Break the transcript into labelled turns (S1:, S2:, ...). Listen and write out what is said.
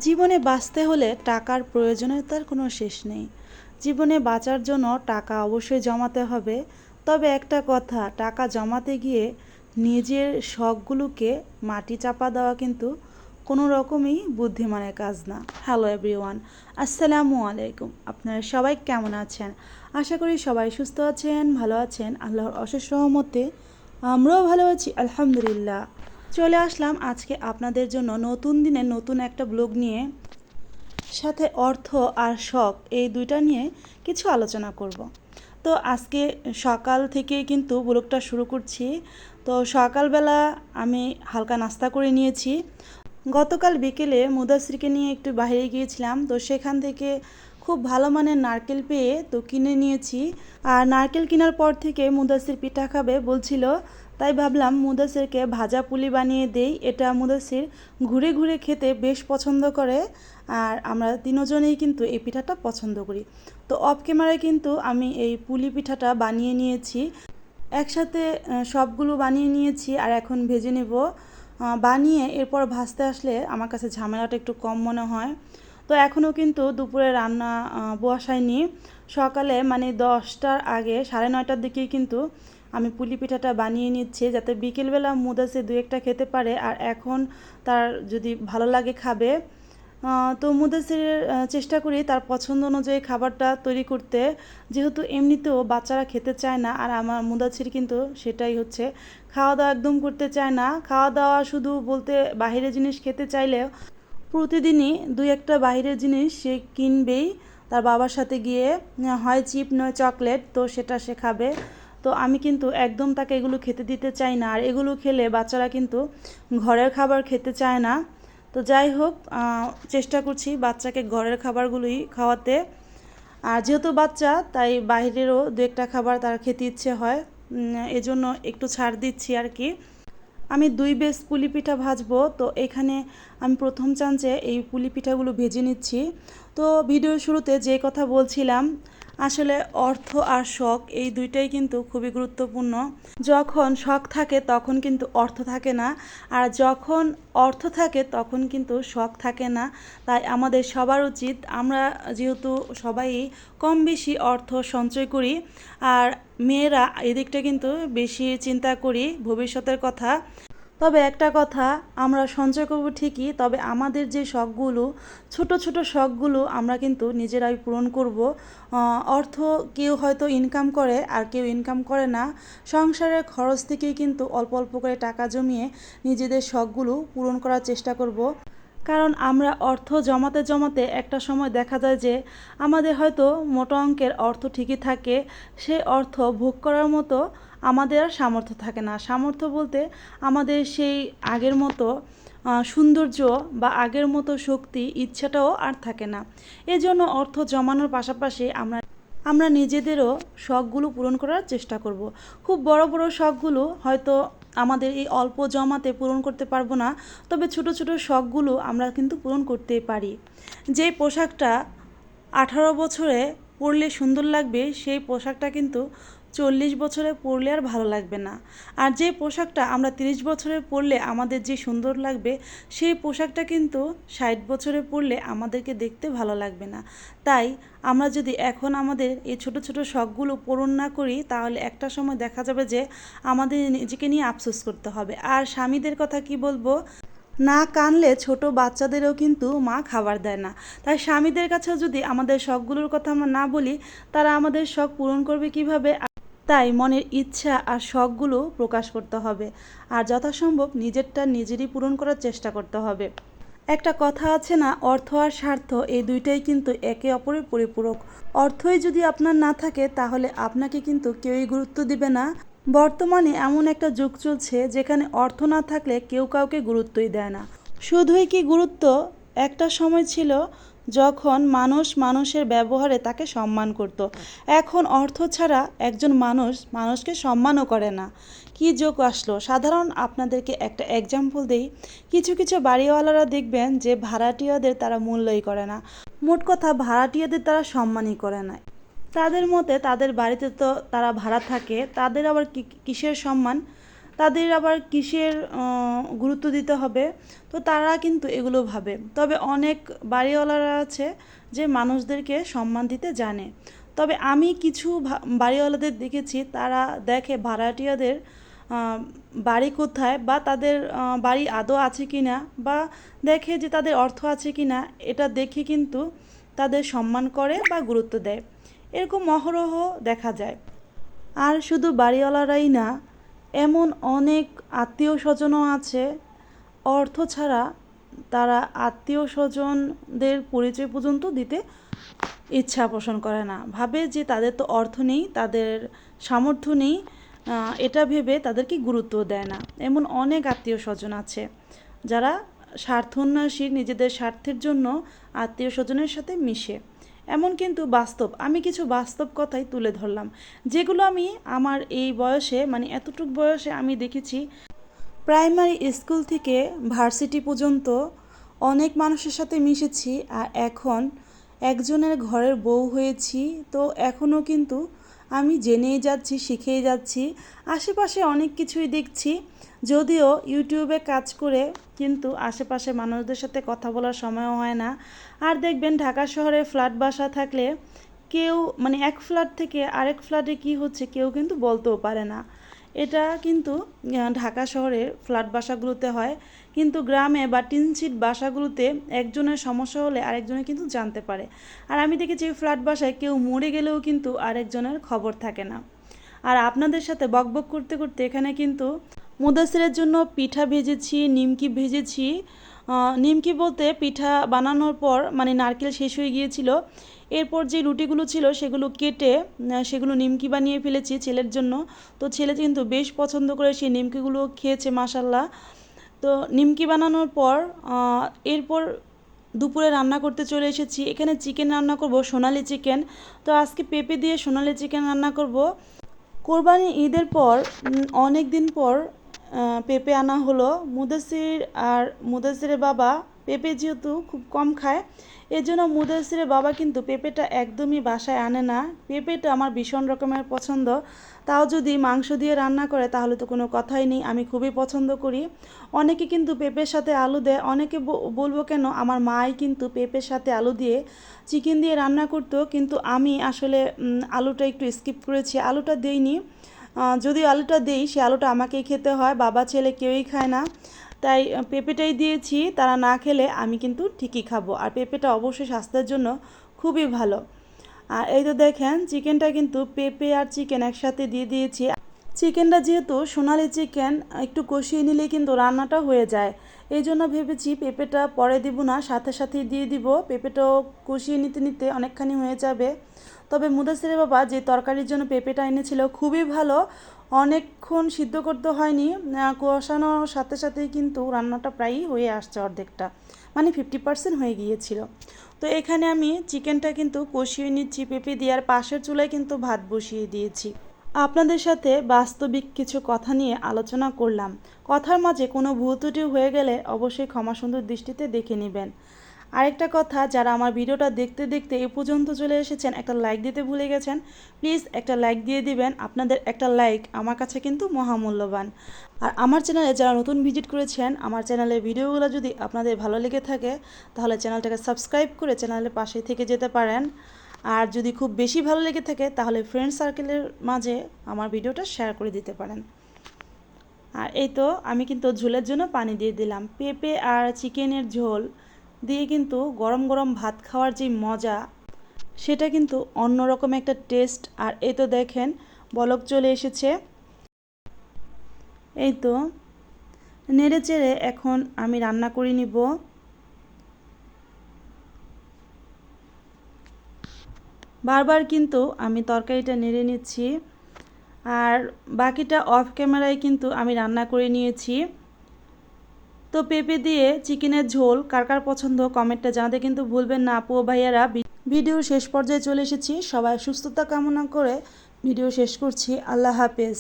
S1: জীবনে বাঁচতে হলে টাকার প্রয়োজনীয়তার কোনো শেষ নেই। জীবনে বাঁচার জন্য টাকা অবশ্যই জমাতে হবে। তবে একটা কথা, টাকা জমাতে গিয়ে নিজের শখগুলোকে মাটি চাপা দেওয়া কিন্তু কোনো রকমই বুদ্ধিমানের কাজ না। হ্যালো এভরিওয়ান, আসসালামু আলাইকুম। আপনারা সবাই কেমন আছেন? আশা করি সবাই সুস্থ আছেন, ভালো আছেন। আল্লাহর অশেষ রহমতে আমরাও ভালো আছি, আলহামদুলিল্লাহ। চলে আসলাম আজকে আপনাদের জন্য নতুন দিনে নতুন একটা ব্লগ নিয়ে। সাথে অর্থ আর শখ এই দুইটা নিয়ে কিছু আলোচনা করব। তো আজকে সকাল থেকে কিন্তু ব্লগটা শুরু করছি। তো সকালবেলা আমি হালকা নাস্তা করে নিয়েছি। গতকাল বিকেলে মুদাসসিরকে নিয়ে একটু বাইরে গিয়েছিলাম, তো সেখান থেকে খুব ভালো মানের নারকেল পেয়ে তো কিনে নিয়েছি। আর নারকেল কেনার পর থেকে মুদাসসির পিঠা খাবে বলছিল, তাই ভাবলাম মুদাসসিরকে ভাজা পুলি বানিয়ে দেই। এটা মুদাসসির ঘুরে ঘুরে খেতে বেশ পছন্দ করে, আর আমরা তিনজনেই কিন্তু এই পিঠাটা পছন্দ করি। তো অফ ক্যামেরায় কিন্তু আমি এই পুলি পিঠাটা বানিয়ে নিয়েছি। একসাথে সবগুলো বানিয়ে নিয়েছি আর এখন ভেজে নেব। বানিয়ে এরপর ভাজতে আসলে আমার কাছে ঝামেলাটা একটু কম মনে হয়। তো এখনও কিন্তু দুপুরে রান্না বসাইনি। সকালে মানে 10টার আগে 9:30টার দিকেই কিন্তু আমি পুলি পিঠাটা বানিয়ে নিচ্ছি, যাতে বিকেলবেলা মুদাসসির 2-1টা খেতে পারে, আর এখন তার যদি ভালো লাগে খাবে। তো মুদাসসিরের চেষ্টা করি তার পছন্দ অনুযায়ী খাবারটা তৈরি করতে, যেহেতু এমনিতেও বাচ্চারা খেতে চায় না, আর আমার মুদাসসির কিন্তু সেটাই হচ্ছে, খাওয়া দাওয়া একদম করতে চায় না। খাওয়া দাওয়া শুধু বলতে বাইরের জিনিস খেতে চাইলেও প্রতিদিনই 2-1টা বাইরের জিনিস সে কিনবেই তার বাবার সাথে গিয়ে, হয় চিপ নয় চকলেট, তো সেটা সে খাবে। তো আমি কিন্তু একদম তাকে এগুলো খেতে দিতে চাই না, আর এগুলো খেলে বাচ্চারা কিন্তু ঘরের খাবার খেতে চায় না। তো যাই হোক, চেষ্টা করছি বাচ্চাকে ঘরের খাবারগুলোই খাওয়াতে। আর যেহেতু বাচ্চা, তাই বাইরেরও 2-1টা খাবার তার খেতে ইচ্ছে হয়, এজন্য একটু ছাড় দিচ্ছি আর কি। আমি 2 বেস পুলি পিঠা ভাজবো, তো এখানে আমি প্রথম চান্সে এই পুলি পিঠাগুলো ভেজে নিচ্ছি। তো ভিডিওর শুরুতে যে কথা বলছিলাম, আসলে অর্থ আর শখ এই দুইটাই কিন্তু খুবই গুরুত্বপূর্ণ। যখন শখ থাকে তখন কিন্তু অর্থ থাকে না, আর যখন অর্থ থাকে তখন কিন্তু শখ থাকে না। তাই আমাদের সবার উচিত, আমরা যেহেতু সবাই কম বেশি অর্থ সঞ্চয় করি, আর মেয়েরা এদিকটা কিন্তু বেশি চিন্তা করি ভবিষ্যতের কথা। তবে একটা কথা, আমরা সঞ্চয় করব ঠিকই, তবে আমাদের যে শখগুলো, ছোট ছোট শখগুলো আমরা কিন্তু নিজেরাই পূরণ করব। অর্থ কেউ হয়তো ইনকাম করে আর কেউ ইনকাম করে না। সংসারের খরচ থেকেই কিন্তু অল্প অল্প করে টাকা জমিয়ে নিজেদের শখগুলো পূরণ করার চেষ্টা করব। কারণ আমরা অর্থ জমাতে জমাতে একটা সময় দেখা যায় যে আমাদের হয়তো মোটা অঙ্কের অর্থ ঠিকই থাকে, সেই অর্থ ভোগ করার মতো আমাদের আর সামর্থ্য থাকে না। সামর্থ্য বলতে আমাদের সেই আগের মতো সৌন্দর্য বা আগের মতো শক্তি, ইচ্ছাটাও আর থাকে না। এজন্য অর্থ জমানোর পাশাপাশি আমরা নিজেদেরও শখগুলো পূরণ করার চেষ্টা করব। খুব বড় বড় শখগুলো হয়তো আমাদের এই অল্প জমাতে পূরণ করতে পারবো না, তবে ছোট ছোট শখগুলো আমরা কিন্তু পূরণ করতেই পারি। যে পোশাকটা 18 বছরে পরলে সুন্দর লাগবে, সেই পোশাকটা কিন্তু 40 বছরে পরলে আর ভালো লাগবে না। আর যে পোশাকটা আমরা 30 বছরে পরলে আমাদের যে সুন্দর লাগবে, সেই পোশাকটা কিন্তু 60 বছরে পরলে আমাদেরকে দেখতে ভালো লাগবে না। তাই আমরা যদি এখন আমাদের এই ছোট ছোট শখগুলো পূরণ না করি, তাহলে একটা সময় দেখা যাবে যে আমাদের নিজেকে নিয়ে আফসোস করতে হবে। আর স্বামীদের কথা কি বলবো, না কানলে ছোট বাচ্চাদেরও কিন্তু মা খাবার দেয় না। তাই স্বামীদের কাছেও যদি আমাদের শখগুলোর কথা আমরা না বলি, তারা আমাদের শখ পূরণ করবে কিভাবে? তাই মনের ইচ্ছা আর শখগুলো প্রকাশ করতে হবে, আর যথাসম্ভব নিজেরটা নিজেরই পূরণ করার চেষ্টা করতে হবে। একটা কথা আছে না, অর্থ আর স্বার্থ এই দুইটাই কিন্তু একে অপরের পরিপূরক। অর্থই যদি আপনার না থাকে, তাহলে আপনাকে কিন্তু কেউই গুরুত্ব দিবে না। বর্তমানে এমন একটা যুগ চলছে যেখানে অর্থ না থাকলে কেউ কাউকে গুরুত্বই দেয় না। শুধুই কি গুরুত্ব, একটা সময় ছিল যখন মানুষ মানুষের ব্যবহারে তাকে সম্মান করত। এখন অর্থ ছাড়া একজন মানুষ মানুষকে সম্মানও করে না। কি যোগ আসলো! সাধারণ আপনাদেরকে একটা এক্সাম্পল দেই, কিছু কিছু বাড়িওয়ালারা দেখবেন যে ভাড়াটিয়াদের তারা মূল্যই করে না। মোট কথা, ভাড়াটিয়াদের তারা সম্মানই করে না। তাদের মতে তাদের বাড়িতে তো তারা ভাড়া থাকে, তাদের আবার কিসের সম্মান? তাদের আবার কিসের গুরুত্ব দিতে হবে, তো তারা কিন্তু এগুলো ভাবে। তবে অনেক বাড়িওয়ালারা আছে যে মানুষদেরকে সম্মান দিতে জানে। তবে আমি কিছু বাড়িওয়ালাদের দেখেছি, তারা দেখে ভাড়াটিয়াদের বাড়ি কোথায়, বা তাদের বাড়ি আদৌ আছে কি না, বা দেখে যে তাদের অর্থ আছে কি না, এটা দেখে কিন্তু তাদের সম্মান করে বা গুরুত্ব দেয়। এরকম অহরহ দেখা যায়। আর শুধু বাড়িওয়ালারাই না, এমন অনেক আত্মীয় স্বজনও আছে, অর্থ ছাড়া তারা আত্মীয় স্বজনদের পরিচয় পর্যন্ত দিতে ইচ্ছা পোষণ করে না। ভাবে যে তাদের তো অর্থ নেই, তাদের সামর্থ্য নেই, এটা ভেবে তাদেরকে গুরুত্ব দেয় না। এমন অনেক আত্মীয় স্বজন আছে যারা স্বার্থন্বেষী, নিজেদের স্বার্থের জন্য আত্মীয় স্বজনের সাথে মিশে। এমন কিন্তু বাস্তব, আমি কিছু বাস্তব কথাই তুলে ধরলাম, যেগুলো আমি আমার এই বয়সে, মানে এতটুক বয়সে আমি দেখেছি। প্রাইমারি স্কুল থেকে ভার্সিটি পর্যন্ত অনেক মানুষের সাথে মিশেছি, আর এখন একজনের ঘরের বউ হয়েছি। তো এখনও কিন্তু আমি জেনেই যাচ্ছি, শিখেই যাচ্ছি, আশেপাশে অনেক কিছুই দেখছি। যদিও ইউটিউবে কাজ করে কিন্তু আশেপাশে মানুষদের সাথে কথা বলার সময়ও হয় না। আর দেখবেন ঢাকা শহরে ফ্ল্যাট বাসা থাকলে কেউ, মানে এক ফ্ল্যাট থেকে আরেক ফ্ল্যাটে কি হচ্ছে কেউ কিন্তু বলতেও পারে না। এটা কিন্তু ঢাকা শহরের ফ্ল্যাট বাসাগুলোতে হয়, কিন্তু গ্রামে বা টিনশিট বাসাগুলোতে একজনের সমস্যা হলে আরেকজনে কিন্তু জানতে পারে। আর আমি দেখেছি ফ্ল্যাট বাসায় কেউ মরে গেলেও কিন্তু আরেকজনের খবর থাকে না। আর আপনাদের সাথে বকবক করতে করতে এখানে কিন্তু মুদাসিরের জন্য পিঠা ভেজেছি, নিমকি ভেজেছি। নিমকি বলতে পিঠা বানানোর পর মানে নারকেল শেষ হয়ে গিয়েছিল, এরপর যে রুটিগুলো ছিল সেগুলো কেটে সেগুলো নিমকি বানিয়ে ফেলেছি ছেলের জন্য। তো ছেলে কিন্তু বেশ পছন্দ করে সেই নিমকিগুলো খেয়েছে মাশাল্লাহ। তো নিমকি বানানোর পর এরপর দুপুরে রান্না করতে চলে এসেছি। এখানে চিকেন রান্না করব, সোনালি চিকেন। তো আজকে পেঁপে দিয়ে সোনালি চিকেন রান্না করব। কোরবানি ঈদের পর অনেক দিন পর পেঁপে আনা হলো। মুদাসির আর মুদাসিরের বাবা পেঁপে যেহেতু খুব কম খায়, এজন্য মুদাসিরের বাবা কিন্তু পেঁপেটা একদমই বাসায় আনে না। পেঁপেটা আমার ভীষণ রকমের পছন্দ, তাও যদি মাংস দিয়ে রান্না করে তাহলে তো কোনো কথাই নেই, আমি খুবই পছন্দ করি। অনেকে কিন্তু পেঁপের সাথে আলু দেয়, অনেকে বলবো কেন, আমার মাই কিন্তু পেঁপের সাথে আলু দিয়ে চিকেন দিয়ে রান্না করতো, কিন্তু আমি আসলে আলুটা একটু স্কিপ করেছি, আলুটা দেইনি। যদি আলুটা দেই সে আলুটা আমাকেই খেতে হয়, বাবা ছেলে কেউই খায় না। তাই পেঁপেটাই দিয়েছি, তারা না খেলে আমি কিন্তু ঠিকই খাবো। আর পেঁপেটা অবশ্যই স্বাস্থ্যের জন্য খুবই ভালো। আর এই তো দেখেন চিকেনটা কিন্তু পেঁপে আর চিকেন একসাথে দিয়ে দিয়েছি। চিকেনটা যেহেতু সোনালি চিকেন, একটু কষিয়ে নিলে কিন্তু রান্নাটা হয়ে যায়। এই জন্য ভেবেছি পেঁপেটা পরে দিব না, সাথে সাথেই দিয়ে দিব। পেঁপেটাও কষিয়ে নিতে নিতে অনেকখানি হয়ে যাবে। তবে মুদাসিরের বাবা যে তরকারির জন্য পেঁপেটা এনেছিল খুবই ভালো, অনেকক্ষণ সিদ্ধ করতে হয়নি, কষানোর সাথে সাথেই কিন্তু রান্নাটা প্রায়ই হয়ে আসছে, অর্ধেকটা মানে 50% হয়ে গিয়েছিল। তো এখানে আমি চিকেনটা কিন্তু কষিয়ে নিচ্ছি পেঁপে দিয়ে, আর পাশের চুলায় কিন্তু ভাত বসিয়ে দিয়েছি। আপনাদের সাথে বাস্তবিক কিছু কথা নিয়ে আলোচনা করলাম। কথার মাঝে কোনো ভুল ত্রুটি হয়ে গেলে অবশ্যই ক্ষমা সুন্দর দৃষ্টিতে দেখে নেবেন। আরেকটা কথা, যারা আমার ভিডিওটা দেখতে দেখতে এ পর্যন্ত চলে এসেছেন, একটা লাইক দিতে ভুলে গেছেন, প্লিজ একটা লাইক দিয়ে দিবেন। আপনাদের একটা লাইক আমার কাছে কিন্তু মহামূল্যবান। আর আমার চ্যানেলে যারা নতুন ভিজিট করেছেন, আমার চ্যানেলের ভিডিওগুলো যদি আপনাদের ভালো লেগে থাকে তাহলে চ্যানেলটাকে সাবস্ক্রাইব করে চ্যানেলের পাশে থেকে যেতে পারেন। আর যদি খুব বেশি ভালো লেগে থাকে তাহলে ফ্রেন্ড সার্কেলের মাঝে আমার ভিডিওটা শেয়ার করে দিতে পারেন। আর এই তো আমি কিন্তু ঝোলের জন্য পানি দিয়ে দিলাম। পেঁপে আর চিকেনের ঝোল দিয়ে কিন্তু গরম গরম ভাত খাওয়ার যে মজা, সেটা কিন্তু অন্যরকম একটা টেস্ট। আর এই তো দেখেন বলক চলে এসেছে। এই তো নেড়ে চেড়ে এখন আমি রান্না করে নিব। বারবার কিন্তু আমি তরকারিটা নেড়ে নিচ্ছি, আর বাকিটা অফ ক্যামেরায় কিন্তু আমি রান্না করে নিয়েছি। তো পেঁপে দিয়ে চিকেনের ঝোল কার কার পছন্দ কমেন্টটা জানাতে কিন্তু ভুলবেন না আপু ভাইয়ারা। ভিডিও শেষ পর্যায়ে চলে এসেছি, সবাই সুস্থতা কামনা করে ভিডিও শেষ করছি। আল্লাহ হাফেজ।